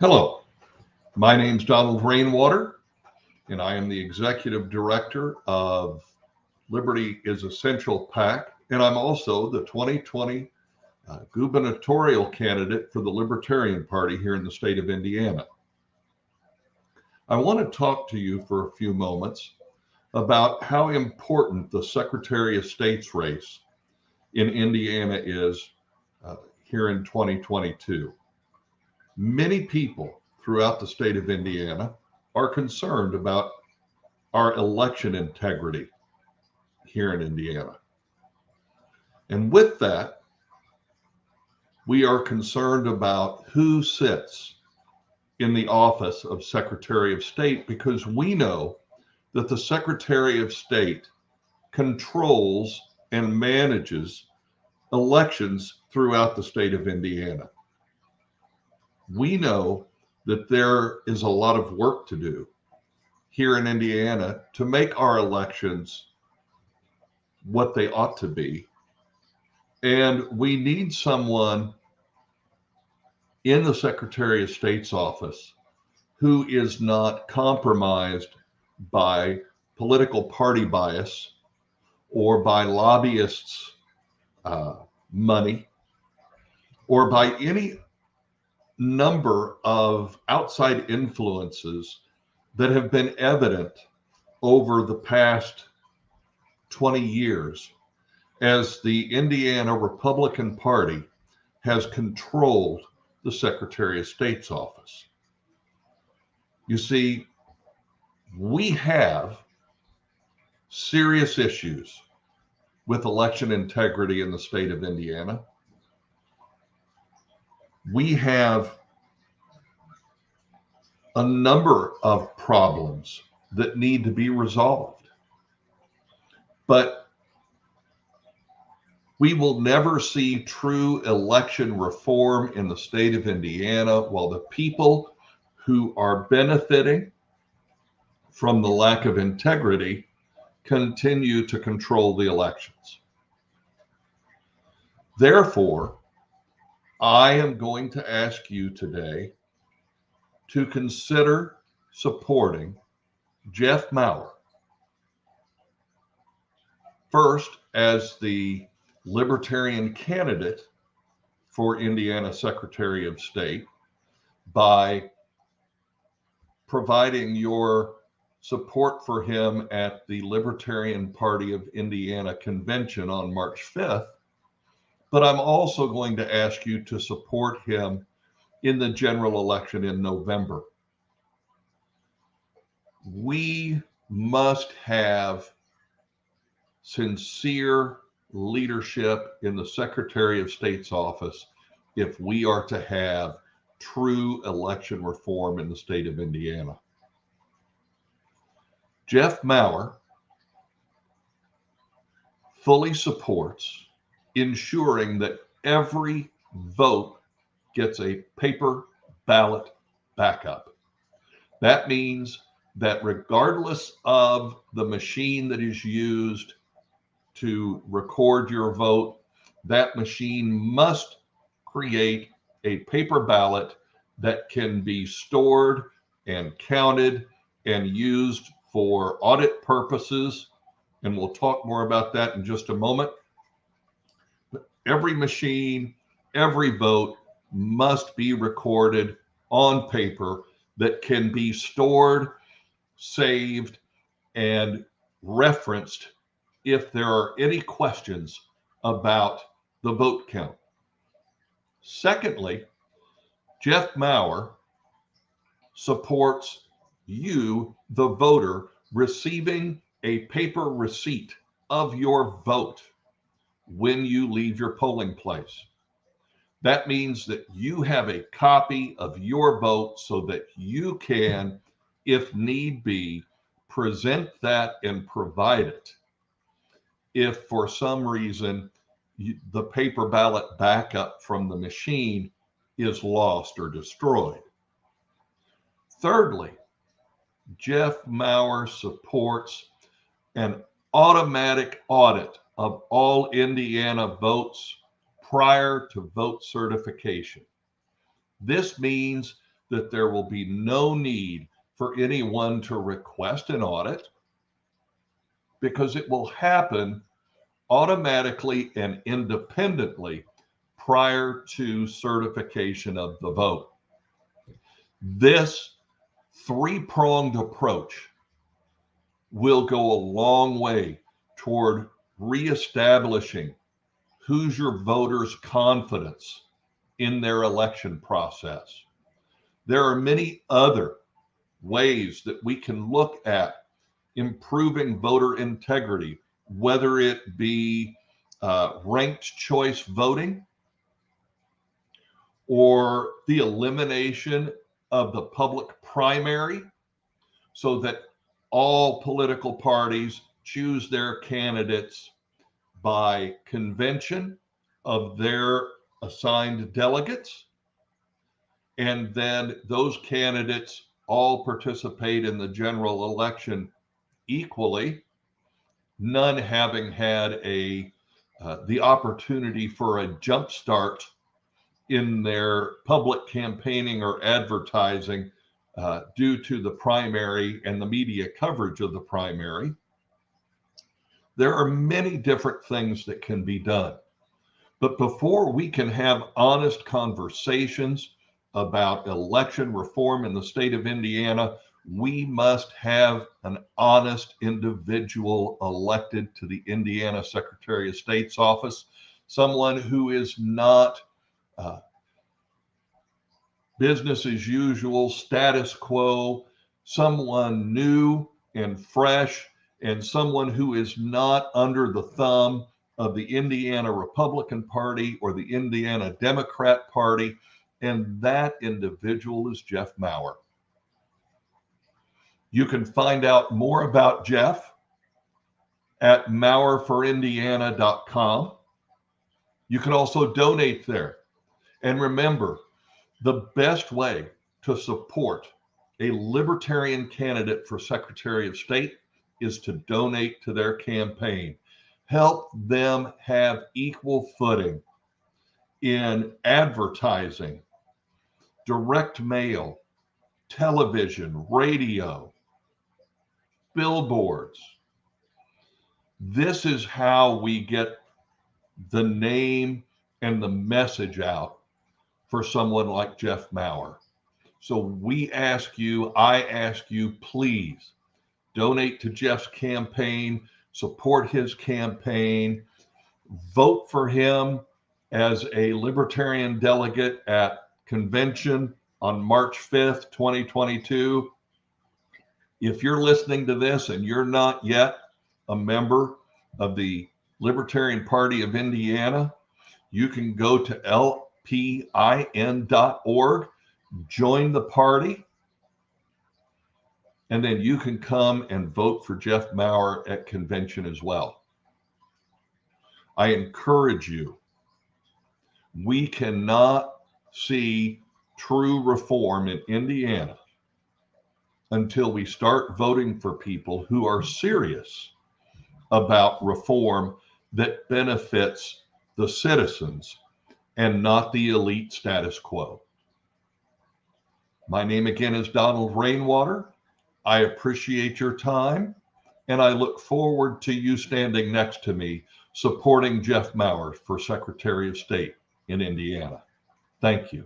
Hello, my name's Donald Rainwater, and I am the Executive Director of Liberty is Essential PAC, and I'm also the 2020 gubernatorial candidate for the Libertarian Party here in the state of Indiana. I want to talk to you for a few moments about how important the Secretary of State's race in Indiana is here in 2022. Many people throughout the state of Indiana are concerned about our election integrity here in Indiana. And with that, we are concerned about who sits in the office of Secretary of State because we know that the Secretary of State controls and manages elections throughout the state of Indiana. We know that there is a lot of work to do here in Indiana to make our elections what they ought to be. And we need someone in the Secretary of State's office who is not compromised by political party bias or by lobbyists' money or by any number of outside influences that have been evident over the past 20 years as the Indiana Republican Party has controlled the Secretary of State's office. You see, we have serious issues with election integrity in the state of Indiana. We have a number of problems that need to be resolved. But we will never see true election reform in the state of Indiana while the people who are benefiting from the lack of integrity continue to control the elections. Therefore, I am going to ask you today to consider supporting Jeff Maurer, first as the Libertarian candidate for Indiana Secretary of State by providing your support for him at the Libertarian Party of Indiana convention on March 5th. But I'm also going to ask you to support him in the general election in November. We must have sincere leadership in the Secretary of State's office if we are to have true election reform in the state of Indiana. Jeff Maurer fully supports ensuring that every vote gets a paper ballot backup. That means that regardless of the machine that is used to record your vote, that machine must create a paper ballot that can be stored and counted and used for audit purposes. And we'll talk more about that in just a moment. But every machine, every vote must be recorded on paper that can be stored, saved, and referenced if there are any questions about the vote count. Secondly, Jeff Maurer supports you, the voter, receiving a paper receipt of your vote when you leave your polling place. That means that you have a copy of your vote so that you can, if need be, present that and provide it if for some reason the paper ballot backup from the machine is lost or destroyed. Thirdly, Jeff Maurer supports an automatic audit of all Indiana votes prior to vote certification. This means that there will be no need for anyone to request an audit, because it will happen automatically and independently prior to certification of the vote. This three-pronged approach will go a long way toward reestablishing Hoosier voters' confidence in their election process. There are many other ways that we can look at improving voter integrity, whether it be ranked choice voting or the elimination of the public primary, so that all political parties choose their candidates by convention of their assigned delegates, and then those candidates all participate in the general election equally, none having had the opportunity for a jump start in their public campaigning or advertising due to the primary and the media coverage of the primary. There are many different things that can be done. But before we can have honest conversations about election reform in the state of Indiana, we must have an honest individual elected to the Indiana Secretary of State's office, someone who is not business as usual, status quo, someone new and fresh, and someone who is not under the thumb of the Indiana Republican Party or the Indiana Democrat Party. And that individual is Jeff Maurer. You can find out more about Jeff at maurerforindiana.com. You can also donate there. And remember, the best way to support a libertarian candidate for Secretary of State is to donate to their campaign. Help them have equal footing in advertising, direct mail, television, radio, billboards. This is how we get the name and the message out for someone like Jeff Maurer. So we ask you, I ask you, please donate to Jeff's campaign, support his campaign, vote for him as a Libertarian delegate at convention on March 5th, 2022. If you're listening to this and you're not yet a member of the Libertarian Party of Indiana, you can go to lpin.org, join the party, and then you can come and vote for Jeff Maurer at convention as well. I encourage you. We cannot see true reform in Indiana until we start voting for people who are serious about reform that benefits the citizens and not the elite status quo. My name again is Donald Rainwater. I appreciate your time, and I look forward to you standing next to me supporting Jeff Maurer for Secretary of State in Indiana. Thank you.